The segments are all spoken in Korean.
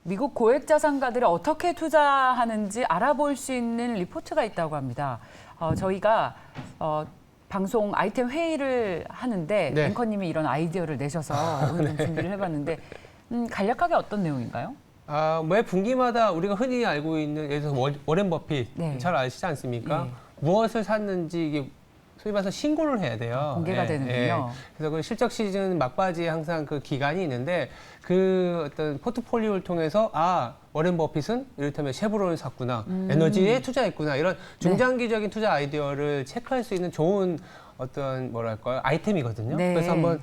미국 고액 자산가들이 어떻게 투자하는지 알아볼 수 있는 리포트가 있다고 합니다. 저희가 방송 아이템 회의를 하는데 네. 앵커님이 이런 아이디어를 내셔서 오늘 좀 준비를 해봤는데 간략하게 어떤 내용인가요? 매 분기마다 우리가 흔히 알고 있는 예를 들어서 워렌 버핏 네. 잘 아시지 않습니까? 네. 무엇을 샀는지 이게 소위 말해서 신고를 해야 돼요. 공개가 되는군요. 그래서 그 실적 시즌 막바지에 항상 그 기간이 있는데 그 어떤 포트폴리오를 통해서 워렌 버핏은 이를테면 쉐보론을 샀구나, 에너지에 투자했구나 이런 중장기적인 투자 아이디어를 체크할 수 있는 좋은 어떤 뭐랄까요 아이템이거든요. 네. 그래서 한번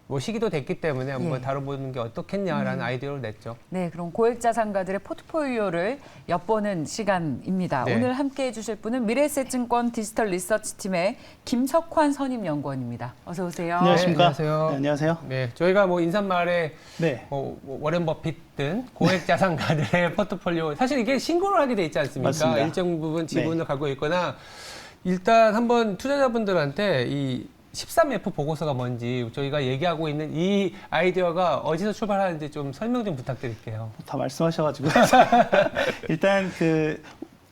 뭐 시기도 됐기 때문에 한번 예. 다뤄보는 게 어떻겠냐라는 아이디어를 냈죠. 네, 그럼 고액 자산가들의 포트폴리오를 엿보는 시간입니다. 네. 오늘 함께해 주실 분은 미래에셋증권 디지털 리서치 팀의 김석환 선임 연구원입니다. 어서 오세요. 안녕하십니까? 네, 안녕하세요. 네, 안녕하세요. 네, 저희가 뭐 인사말에 네. 워렌 버핏 등 고액 자산가들의 포트폴리오 사실 이게 신고를 하게 돼 있지 않습니까? 맞습니다. 일정 부분 지분을 네. 갖고 있거나 일단 한번 투자자분들한테 이 13F 보고서가 뭔지 저희가 얘기하고 있는 이 아이디어가 어디서 출발하는지 좀 설명 좀 부탁드릴게요. 다 말씀하셔가지고 일단 그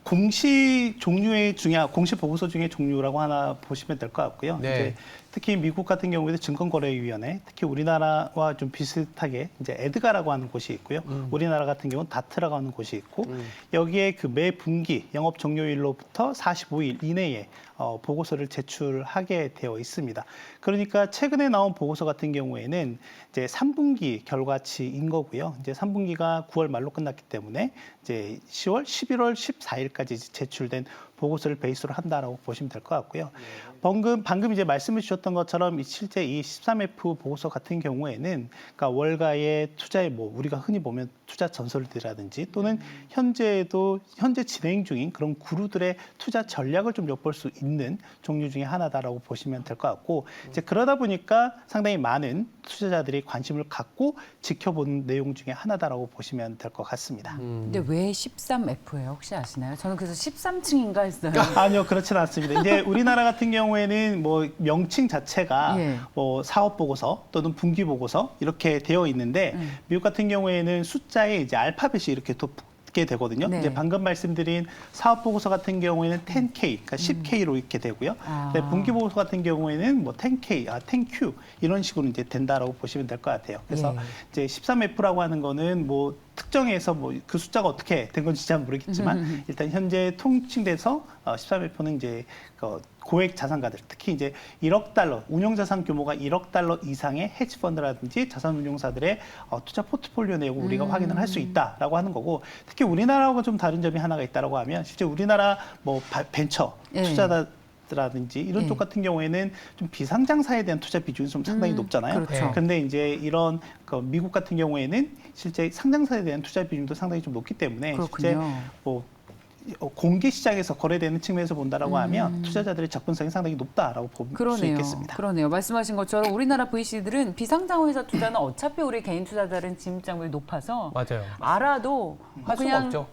공시 종류의 중에 공시 보고서 중에 종류라고 하나 보시면 될 것 같고요. 네. 이제 특히 미국 같은 경우에도 증권거래위원회, 특히 우리나라와 좀 비슷하게 이제 에드가라고 하는 곳이 있고요. 우리나라 같은 경우는 다트라고 하는 곳이 있고 여기에 그 매 분기 영업 종료일로부터 45일 이내에 보고서를 제출하게 되어 있습니다. 그러니까 최근에 나온 보고서 같은 경우에는 이제 3분기 결과치인 거고요. 이제 3분기가 9월 말로 끝났기 때문에 이제 10월, 11월 14일까지 제출된 보고서를 베이스로 한다라고 보시면 될 것 같고요. 방금 이제 말씀해 주셨던 것처럼 실제 이 13F 보고서 같은 경우에는 그러니까 월가의 투자의 우리가 흔히 보면 투자 전설들이라든지 또는 현재 진행 중인 그런 그룹들의 투자 전략을 좀 엿볼 수 있는 종류 중에 하나다라고 보시면 될 것 같고 이제 그러다 보니까 상당히 많은 투자자들이 관심을 갖고 지켜보는 내용 중에 하나다라고 보시면 될 것 같습니다. 근데 왜 13F예요? 혹시 아시나요? 저는 그래서 13층인가 했어요. 아니요, 그렇지는 않습니다. 이제 우리나라 같은 경우에는 뭐 명칭 자체가 예. 뭐 사업 보고서 또는 분기 보고서 이렇게 되어 있는데 미국 같은 경우에는 숫자에 이제 알파벳이 이렇게 또 붙게 되거든요. 네. 이제 방금 말씀드린 사업 보고서 같은 경우에는 10K, 그러니까 10K로 이렇게 되고요. 네, 분기 보고서 같은 경우에는 뭐 10K, 10Q 이런 식으로 이제 된다라고 보시면 될 것 같아요. 그래서 예. 이제 13F라고 하는 거는 뭐 특정해서 뭐 그 숫자가 어떻게 된 건지 잘 모르겠지만 일단 현재 통칭돼서 13F는 이제 고액 자산가들 특히 이제 1억 달러 운용 자산 규모가 1억 달러 이상의 헤지 펀드라든지 자산 운용사들의 투자 포트폴리오 내역을 우리가 확인을 할 수 있다라고 하는 거고 특히 우리나라하고 좀 다른 점이 하나가 있다라고 하면 실제 우리나라 뭐 벤처 예. 투자다 라든지 이런 예. 쪽 같은 경우에는 좀 비상장사에 대한 투자 비중이 좀 상당히 높잖아요. 그렇죠. 근데 이제 이런 미국 같은 경우에는 실제 상장사에 대한 투자 비중도 상당히 좀 높기 때문에 그렇군요. 실제 뭐 공개 시장에서 거래되는 측면에서 본다라고 하면 투자자들의 접근성이 상당히 높다라고 볼 수 있겠습니다. 그러네요. 말씀하신 것처럼 우리나라 VC들은 비상장회사 투자는 어차피 우리 개인 투자자들은 진입장벽이 높아서 맞아요. 알아도 할 수가 그냥 없죠.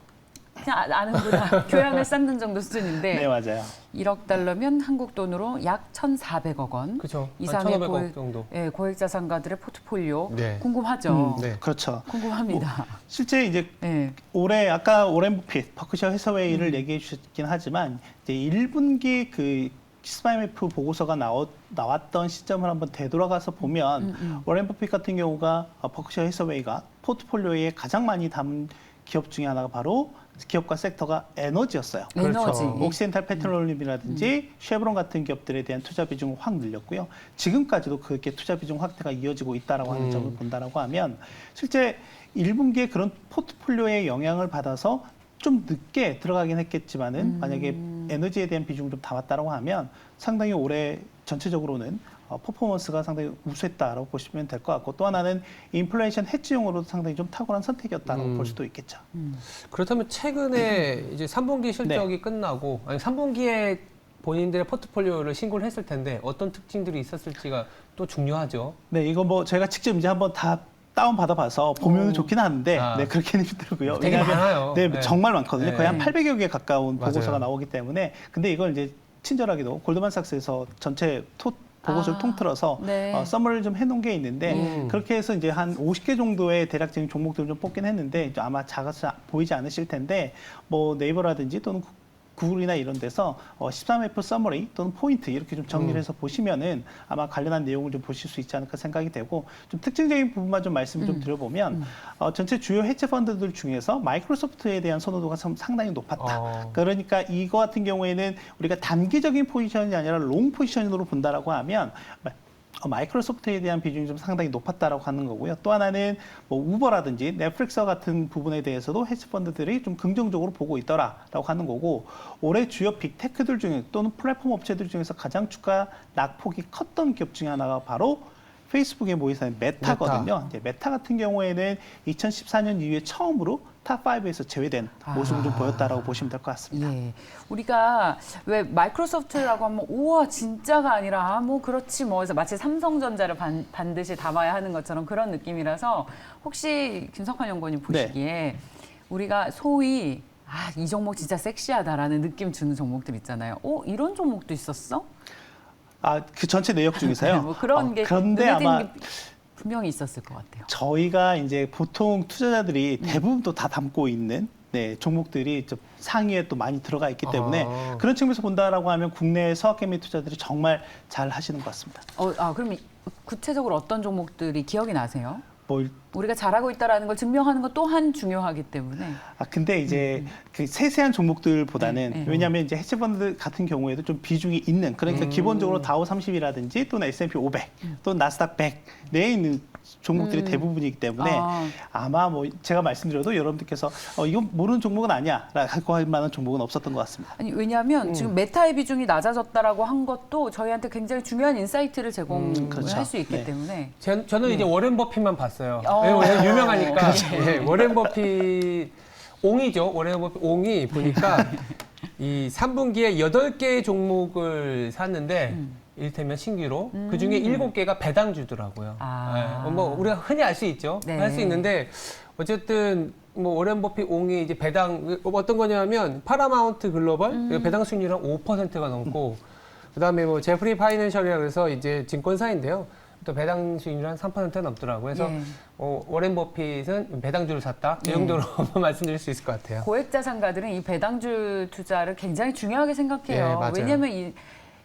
아는구나. 교양을 쌓는 정도 수준인데 네, 맞아요. 1억 달러면 한국 돈으로 약 1,400억 원 그렇죠. 이상의 1,500억 정도. 고액 자산가들의 포트폴리오 네. 궁금하죠. 네. 그렇죠. 궁금합니다. 실제 이제 네. 올해 아까 오렌 버핏, 버크셔 해서웨이를 얘기해 주셨긴 하지만 이제 1분기 그 13F 보고서가 나왔던 시점을 한번 되돌아가서 보면 오렌 버핏 같은 경우가 버크셔 해서웨이가 포트폴리오에 가장 많이 담은 기업 중에 하나가 바로 기업과 섹터가 에너지였어요. 에너지. 옥시덴탈 페트롤륨이라든지 쉐브론 같은 기업들에 대한 투자 비중을 확 늘렸고요. 지금까지도 그렇게 투자 비중 확대가 이어지고 있다라고 하는 점을 본다라고 하면 실제 1분기에 그런 포트폴리오의 영향을 받아서 좀 늦게 들어가긴 했겠지만은 만약에 에너지에 대한 비중을 좀 담았다라고 하면 상당히 올해 전체적으로는 퍼포먼스가 상당히 우수했다라고 보시면 될 것 같고 또 하나는 인플레이션 해지용으로도 상당히 좀 탁월한 선택이었다라고 볼 수도 있겠죠. 그렇다면 최근에 이제 3분기 실적이 끝나고 아니 3분기에 본인들의 포트폴리오를 신고를 했을 텐데 어떤 특징들이 있었을지가 또 중요하죠. 네, 이거 뭐 제가 직접 이제 한번 다 다운 받아봐서 보면 좋긴 한데 네, 그렇게는 힘들고요. 되게 많아요. 네, 네. 정말 많거든요. 네. 거의 한 800여 개 가까운 맞아요. 보고서가 나오기 때문에 근데 이걸 이제 친절하게도 골드만삭스에서 전체 보고서를 통틀어서 네. 서머를 좀 해놓은 게 있는데 그렇게 해서 이제 한 50개 정도의 대략적인 종목들을 좀 뽑긴 했는데 이제 아마 작아서 보이지 않으실 텐데 뭐 네이버라든지 또는 구글이나 이런 데서 13F 서머리 또는 포인트 이렇게 좀 정리를 해서 보시면은 아마 관련한 내용을 좀 보실 수 있지 않을까 생각이 되고 좀 특징적인 부분만 좀 말씀을 좀 드려보면 전체 주요 해치 펀드들 중에서 마이크로소프트에 대한 선호도가 상당히 높았다. 그러니까 이거 같은 경우에는 우리가 단기적인 포지션이 아니라 롱 포지션으로 본다라고 하면 마이크로소프트에 대한 비중이 좀 상당히 높았다라고 하는 거고요. 또 하나는 뭐 우버라든지 넷플릭스와 같은 부분에 대해서도 헤지펀드들이 좀 긍정적으로 보고 있더라라고 하는 거고 올해 주요 빅테크들 중에 또는 플랫폼 업체들 중에서 가장 주가 낙폭이 컸던 기업 중에 하나가 바로 페이스북의 모의사인 메타거든요. 이제 메타 같은 경우에는 2014년 이후에 처음으로 탑5에서 제외된 모습을 좀 보였다라고 보시면 될 것 같습니다. 예. 우리가 왜 마이크로소프트라고 하면 우와 진짜가 아니라 뭐 그렇지 뭐 해서 마치 삼성전자를 반드시 담아야 하는 것처럼 그런 느낌이라서 혹시 김성환 연구원님 보시기에 우리가 소위 이 종목 진짜 섹시하다라는 느낌 주는 종목들 있잖아요. 이런 종목도 있었어? 그 전체 내역 중에서요? 뭐 그런 게 그런데 아마 분명히 있었을 것 같아요. 저희가 이제 보통 투자자들이 대부분 또 다 담고 있는 종목들이 좀 상위에 또 많이 들어가 있기 때문에 그런 측면에서 본다라고 하면 국내 서학개미 투자들이 정말 잘 하시는 것 같습니다. 그럼 구체적으로 어떤 종목들이 기억이 나세요? 뭐 우리가 잘하고 있다라는 걸 증명하는 것 또한 중요하기 때문에. 근데 이제 그 세세한 종목들보다는 왜냐하면 이제 헤지펀드 같은 경우에도 좀 비중이 있는 그러니까 기본적으로 다우 30이라든지 또는 S&P 500 또는 나스닥 100 내에 있는 종목들이 대부분이기 때문에 아마 뭐 제가 말씀드려도 여러분들께서 이건 모르는 종목은 아니야라고 할 만한 종목은 없었던 것 같습니다. 아니 왜냐하면 지금 메타의 비중이 낮아졌다라고 한 것도 저희한테 굉장히 중요한 인사이트를 제공할 그렇죠. 수 있기 때문에. 저는 이제 워렌 버핏만 봤어요. 왜냐면 유명하니까. 워렌 버핏 옹이죠. 워렌 버핏 옹이 보니까 이 3분기에 8개의 종목을 샀는데 이를테면 신규로 그중에 7개가 배당주더라고요. 뭐 우리가 흔히 알 수 있죠. 네. 할 수 있는데 어쨌든 뭐 워렌 버핏 옹이 이제 배당 어떤 거냐면 파라마운트 글로벌 배당 수익률은 5%가 넘고 그다음에 뭐 제프리 파이낸셜이라 그래서 이제 증권사인데요. 또 배당 수익률 한 3% 넘더라고요. 그래서 워렌 버핏은 배당주를 샀다. 이 정도로 말씀드릴 수 있을 것 같아요. 고액자산가들은 이 배당주 투자를 굉장히 중요하게 생각해요. 맞아요. 왜냐하면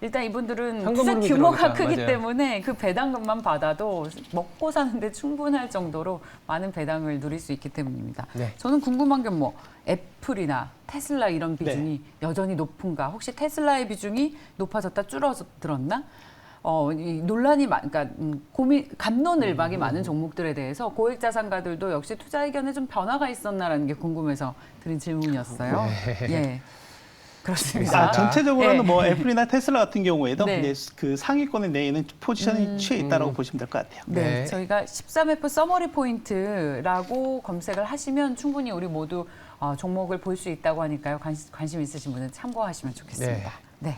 일단 이분들은 투자 현금으로 규모가 들어오니까, 크기 맞아요. 때문에 그 배당금만 받아도 먹고 사는데 충분할 정도로 많은 배당을 누릴 수 있기 때문입니다. 네. 저는 궁금한 게 뭐 애플이나 테슬라 이런 비중이 여전히 높은가? 혹시 테슬라의 비중이 높아졌다 줄어들었나? 이 논란이 그러니까 갑론을박이 많은 종목들에 대해서 고액자산가들도 역시 투자 의견에 좀 변화가 있었나라는 게 궁금해서 드린 질문이었어요. 예. 그렇습니다. 전체적으로는 네. 뭐 애플이나 테슬라 같은 경우에도 네. 이제 그 상위권에 내에는 포지션이 취해 있다고 보시면 될 것 같아요. 네, 네. 저희가 13F 서머리 포인트라고 검색을 하시면 충분히 우리 모두 종목을 볼 수 있다고 하니까요. 관심 있으신 분은 참고하시면 좋겠습니다. 네.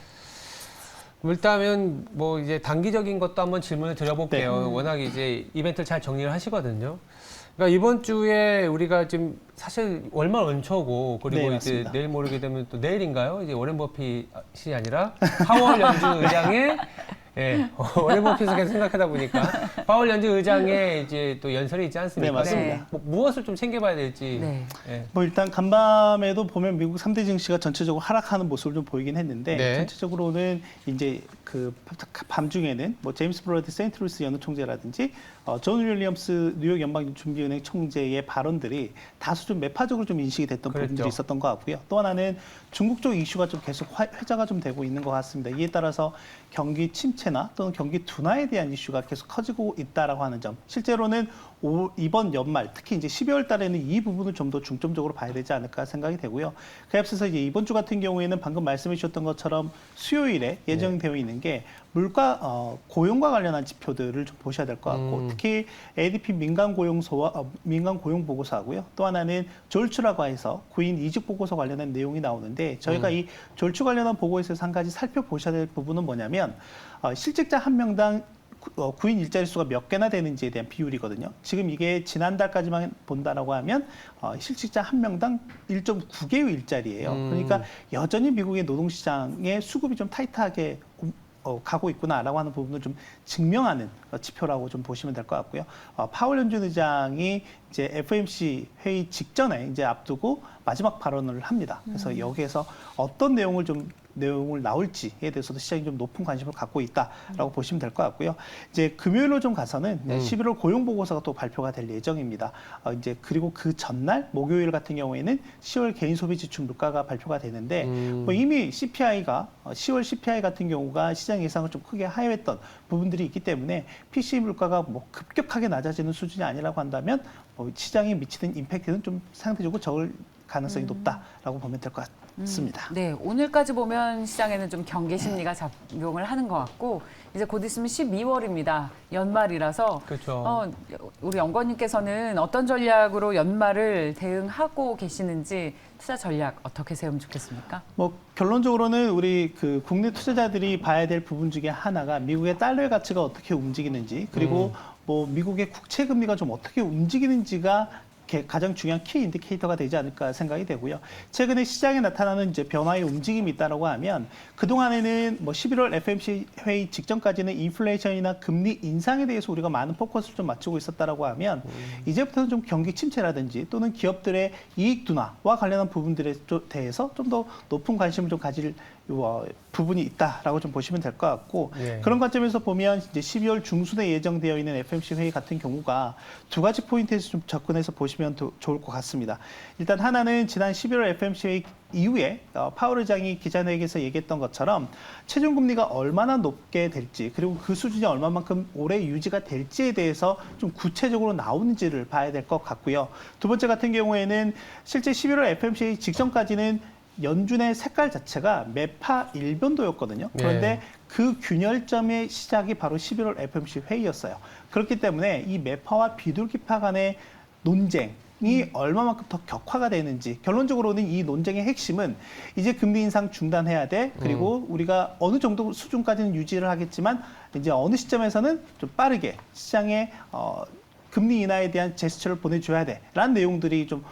일단은 뭐 이제 단기적인 것도 한번 질문을 드려볼게요. 워낙 이제 이벤트를 잘 정리를 하시거든요. 그러니까 이번 주에 우리가 지금 사실 월말 연초고 그리고 네, 이제 맞습니다. 내일 모르게 되면 또 내일인가요? 이제 워렌 버핏이 아니라 파월 연주 의장의 워렌 버핏을 계속 생각하다 보니까 파월 연주 의장의 이제 또 연설이 있지 않습니까? 네, 맞습니다. 뭐 무엇을 좀 챙겨봐야 될지. 네. 뭐 일단 간밤에도 보면 미국 3대 증시가 전체적으로 하락하는 모습을 좀 보이긴 했는데 네. 전체적으로는 이제 그 밤중에는 뭐 제임스 브로드 세인트루이스 연은 총재라든지 존 윌리엄스 뉴욕 연방준비은행 총재의 발언들이 다소 좀 매파적으로 좀 인식이 됐던 그랬죠. 부분들이 있었던 것 같고요. 또 하나는 중국 쪽 이슈가 좀 계속 회자가 좀 되고 있는 것 같습니다. 이에 따라서 경기 침체나 또는 경기 둔화에 대한 이슈가 계속 커지고 있다라고 하는 점. 실제로는 이번 연말 특히 이제 12월 달에는 이 부분을 좀 더 중점적으로 봐야 되지 않을까 생각이 되고요. 그 앞서서 이제 이번 주 같은 경우에는 방금 말씀해 주셨던 것처럼 수요일에 예정되어 있는 게 물가 고용과 관련한 지표들을 좀 보셔야 될 것 같고 특히 ADP 민간 고용소와 민간 고용 보고서하고요. 또 하나는 졸추라고 해서 구인 이직 보고서 관련한 내용이 나오는데 저희가 이 졸추 관련한 보고에서 한 가지 살펴보셔야 될 부분은 뭐냐면 실직자 한 명당 구인 일자리 수가 몇 개나 되는지에 대한 비율이거든요. 지금 이게 지난달까지만 본다라고 하면 실직자 한 명당 1.9개의 일자리예요. 그러니까 여전히 미국의 노동시장의 수급이 좀 타이트하게 가고 있구나라고 하는 부분을 좀 증명하는 지표라고 좀 보시면 될 것 같고요. 파월 연준 의장이 이제 FOMC 회의 직전에 이제 앞두고 마지막 발언을 합니다. 그래서 여기에서 어떤 내용을 나올지에 대해서도 시장이 좀 높은 관심을 갖고 있다라고 보시면 될 것 같고요. 이제 금요일로 좀 가서는 11월 고용 보고서가 또 발표가 될 예정입니다. 이제 그리고 그 전날 목요일 같은 경우에는 10월 개인 소비 지출 물가가 발표가 되는데 뭐 이미 CPI가 10월 CPI 같은 경우가 시장 예상을 좀 크게 하회했던 부분들이 있기 때문에 PC 물가가 뭐 급격하게 낮아지는 수준이 아니라고 한다면 뭐 시장에 미치는 임팩트는 좀 상대적으로 적을 가능성이 높다라고 보면 될 것 같습니다. 네, 오늘까지 보면 시장에는 좀 경계 심리가 작용을 하는 것 같고 이제 곧 있으면 12월입니다. 연말이라서 그렇죠. 우리 연구원님께서는 어떤 전략으로 연말을 대응하고 계시는지 투자 전략 어떻게 세우면 좋겠습니까? 뭐 결론적으로는 우리 그 국내 투자자들이 봐야 될 부분 중에 하나가 미국의 달러의 가치가 어떻게 움직이는지 그리고 뭐 미국의 국채 금리가 좀 어떻게 움직이는지가 가장 중요한 키 인디케이터가 되지 않을까 생각이 되고요. 최근에 시장에 나타나는 이제 변화의 움직임이 있다라고 하면 그동안에는 뭐 11월 FOMC 회의 직전까지는 인플레이션이나 금리 인상에 대해서 우리가 많은 포커스를 좀 맞추고 있었다라고 하면 이제부터는 좀 경기 침체라든지 또는 기업들의 이익 둔화와 관련한 부분들에 대해서 좀 더 높은 관심을 좀 가질 부분이 있다라고 좀 보시면 될 것 같고 네. 그런 관점에서 보면 이제 12월 중순에 예정되어 있는 FOMC 회의 같은 경우가 두 가지 포인트에서 좀 접근해서 보시면 좋을 것 같습니다. 일단 하나는 지난 11월 FOMC 회의 이후에 파월 의장이 기자회견에서 얘기했던 것처럼 체중 금리가 얼마나 높게 될지 그리고 그 수준이 얼마만큼 오래 유지가 될지에 대해서 좀 구체적으로 나오는지를 봐야 될 것 같고요. 두 번째 같은 경우에는 실제 11월 FOMC 회의 직전까지는 연준의 색깔 자체가 매파 일변도였거든요. 그런데 네. 그 균열점의 시작이 바로 11월 FOMC 회의였어요. 그렇기 때문에 이 매파와 비둘기파 간의 논쟁이 얼마만큼 더 격화가 되는지 결론적으로는 이 논쟁의 핵심은 이제 금리 인상 중단해야 돼. 그리고 우리가 어느 정도 수준까지는 유지를 하겠지만 이제 어느 시점에서는 좀 빠르게 시장에 금리 인하에 대한 제스처를 보내줘야 돼. 라는 내용들이 좀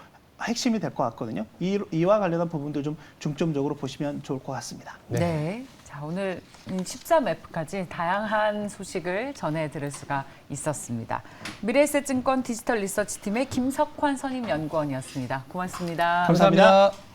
핵심이 될 것 같거든요. 이와 관련한 부분들 좀 중점적으로 보시면 좋을 것 같습니다. 네. 자, 오늘 13F까지 다양한 소식을 전해드릴 수가 있었습니다. 미래에셋증권 디지털 리서치팀의 김석환 선임연구원이었습니다. 고맙습니다. 감사합니다.